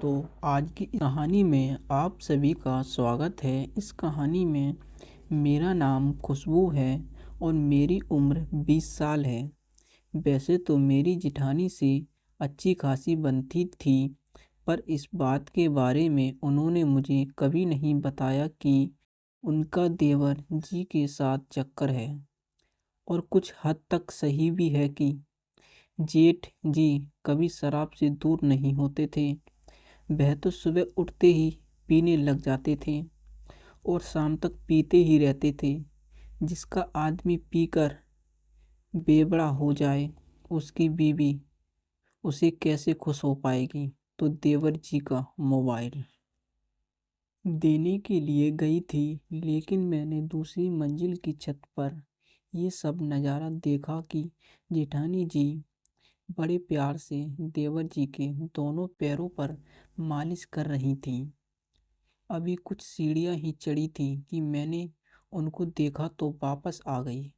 तो आज की कहानी में आप सभी का स्वागत है। इस कहानी में मेरा नाम खुशबू है और मेरी उम्र 20 साल है। वैसे तो मेरी जिठानी से अच्छी खासी बनती थी, पर इस बात के बारे में उन्होंने मुझे कभी नहीं बताया कि उनका देवर जी के साथ चक्कर है। और कुछ हद तक सही भी है कि जेठ जी कभी शराब से दूर नहीं होते थे। वह तो सुबह उठते ही पीने लग जाते थे और शाम तक पीते ही रहते थे। जिसका आदमी पीकर बेवड़ा हो जाए, उसकी बीवी उसे कैसे खुश हो पाएगी। तो देवर जी का मोबाइल देने के लिए गई थी, लेकिन मैंने दूसरी मंजिल की छत पर ये सब नज़ारा देखा कि जेठानी जी बड़े प्यार से देवर जी के दोनों पैरों पर मालिश कर रही थी। अभी कुछ सीढ़ियाँ ही चढ़ी थी कि मैंने उनको देखा तो वापस आ गई।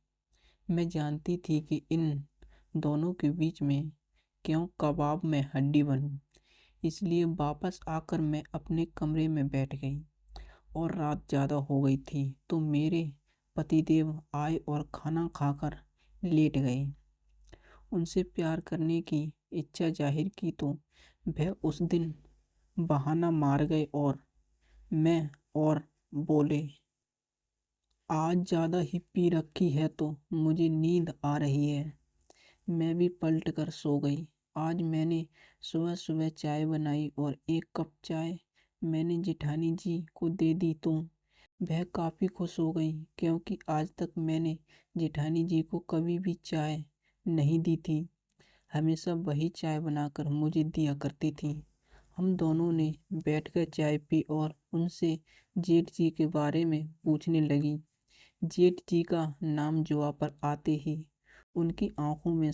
मैं जानती थी कि इन दोनों के बीच में क्यों कबाब में हड्डी बनूं, इसलिए वापस आकर मैं अपने कमरे में बैठ गई। और रात ज़्यादा हो गई थी तो मेरे पतिदेव आए और खाना खाकर लेट गए। उनसे प्यार करने की इच्छा जाहिर की तो वह उस दिन बहाना मार गए और बोले, आज ज़्यादा ही पी रखी है तो मुझे नींद आ रही है। मैं भी पलट कर सो गई। आज मैंने सुबह सुबह चाय बनाई और एक कप चाय मैंने जेठानी जी को दे दी तो वह काफ़ी खुश हो गई, क्योंकि आज तक मैंने जेठानी जी को कभी भी चाय नहीं दी थी। हमेशा वही चाय बनाकर मुझे दिया करती थी। हम दोनों ने बैठकर चाय पी और उनसे जेठ जी के बारे में पूछने लगी। जेठ जी का नाम जुआ पर आते ही उनकी आंखों में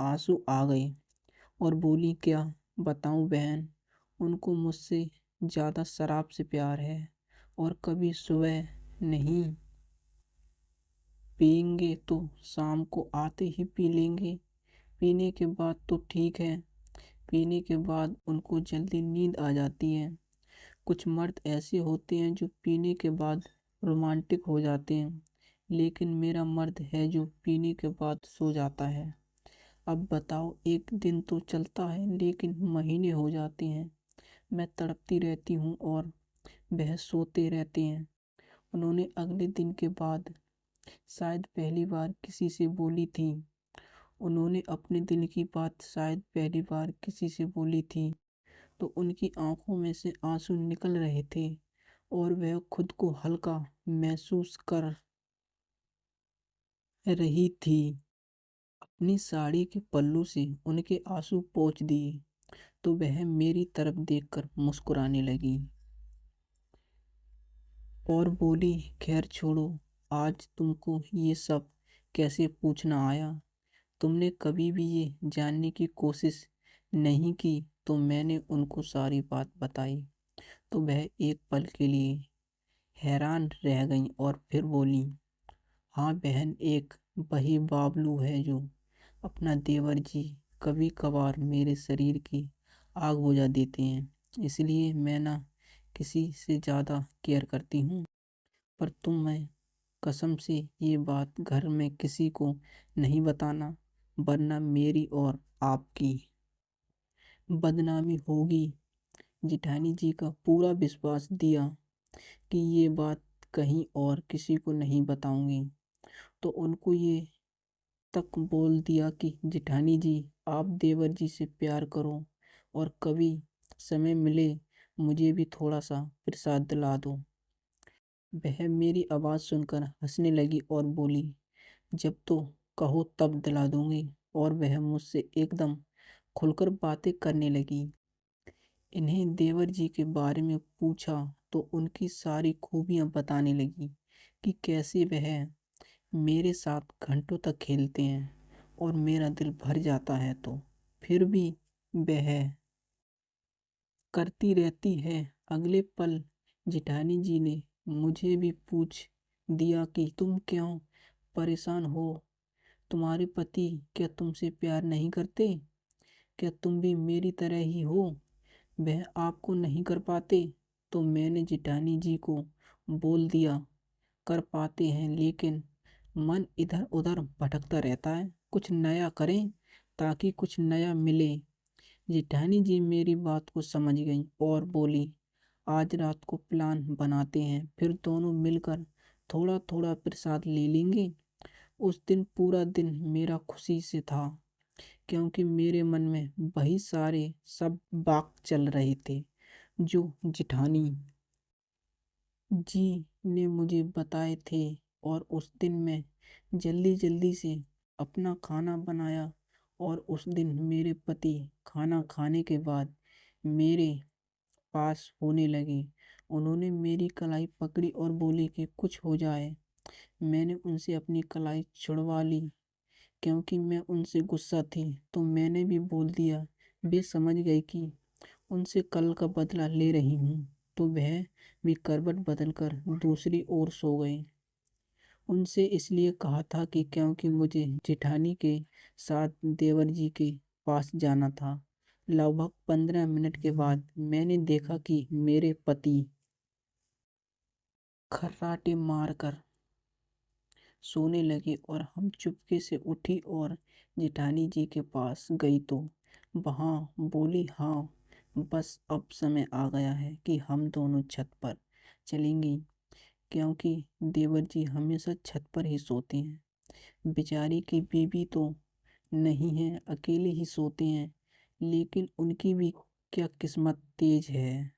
आंसू आ गए और बोली, क्या बताऊं बहन, उनको मुझसे ज़्यादा शराब से प्यार है और कभी सुबह नहीं पियेंगे तो शाम को आते ही पी लेंगे। पीने के बाद तो ठीक है, पीने के बाद उनको जल्दी नींद आ जाती है। कुछ मर्द ऐसे होते हैं जो पीने के बाद रोमांटिक हो जाते हैं, लेकिन मेरा मर्द है जो पीने के बाद सो जाता है। अब बताओ, एक दिन तो चलता है लेकिन महीने हो जाते हैं। मैं तड़पती रहती हूँ और वह सोते रहते हैं। उन्होंने अगले दिन के बाद शायद पहली बार किसी से बोली थी। उन्होंने अपने दिल की बात शायद पहली बार किसी से बोली थी तो उनकी आंखों में से आंसू निकल रहे थे और वह खुद को हल्का महसूस कर रही थी। अपनी साड़ी के पल्लू से उनके आंसू पोंछ दिए तो वह मेरी तरफ देखकर मुस्कुराने लगी और बोली, खैर छोड़ो, आज तुमको ये सब कैसे पूछना आया? तुमने कभी भी ये जानने की कोशिश नहीं की। तो मैंने उनको सारी बात बताई तो वह एक पल के लिए हैरान रह गईं और फिर बोली, हाँ बहन, एक वही बाबलू है जो अपना देवर जी कभी कभार मेरे शरीर की आग बुझा देते हैं, इसलिए मैं ना किसी से ज़्यादा केयर करती हूँ। पर तुम्हें कसम से ये बात घर में किसी को नहीं बताना, वरना मेरी और आपकी बदनामी होगी। जिठानी जी का पूरा विश्वास दिया कि ये बात कहीं और किसी को नहीं बताऊंगी। तो उनको ये तक बोल दिया कि जिठानी जी, आप देवर जी से प्यार करो और कभी समय मिले मुझे भी थोड़ा सा प्रसाद दिला दो। वह मेरी आवाज़ सुनकर हंसने लगी और बोली, जब तो कहो तब दिला दूंगी। और वह मुझसे एकदम खुलकर बातें करने लगी। इन्हें देवर जी के बारे में पूछा तो उनकी सारी खूबियां बताने लगी कि कैसे वह मेरे साथ घंटों तक खेलते हैं और मेरा दिल भर जाता है तो फिर भी वह करती रहती है। अगले पल जिठानी जी ने मुझे भी पूछ दिया कि तुम क्यों परेशान हो? तुम्हारे पति क्या तुमसे प्यार नहीं करते? क्या तुम भी मेरी तरह ही हो? वह आपको नहीं कर पाते? तो मैंने जेठानी जी को बोल दिया, कर पाते हैं, लेकिन मन इधर उधर भटकता रहता है। कुछ नया करें ताकि कुछ नया मिले। जेठानी जी मेरी बात को समझ गई और बोली, आज रात को प्लान बनाते हैं, फिर दोनों मिलकर थोड़ा थोड़ा प्रसाद ले लेंगे। उस दिन पूरा दिन मेरा खुशी से था, क्योंकि मेरे मन में वही सारे सब बात चल रहे थे जो जेठानी जी ने मुझे बताए थे। और उस दिन मैं जल्दी जल्दी से अपना खाना बनाया, और उस दिन मेरे पति खाना खाने के बाद मेरे पास होने लगे। उन्होंने मेरी कलाई पकड़ी और बोले कि कुछ हो जाए। मैंने उनसे अपनी कलाई छुड़वा ली, क्योंकि मैं उनसे गुस्सा थी। तो मैंने भी बोल दिया। वे समझ गए कि उनसे कल का बदला ले रही हूँ। तो वह भी करवट बदलकर दूसरी ओर सो गए। उनसे इसलिए कहा था कि क्योंकि मुझे जेठानी के साथ देवर जी के पास जाना था। लगभग 15 मिनट के बाद मैंने देखा कि मेरे पति खर्राटे मारकर सोने लगे, और हम चुपके से उठी और जेठानी जी के पास गई तो वहाँ बोली, हाँ बस अब समय आ गया है कि हम दोनों छत पर चलेंगी, क्योंकि देवर जी हमेशा छत पर ही सोते हैं। बेचारी की बीवी तो नहीं है, अकेले ही सोते हैं, लेकिन उनकी भी क्या किस्मत तेज है।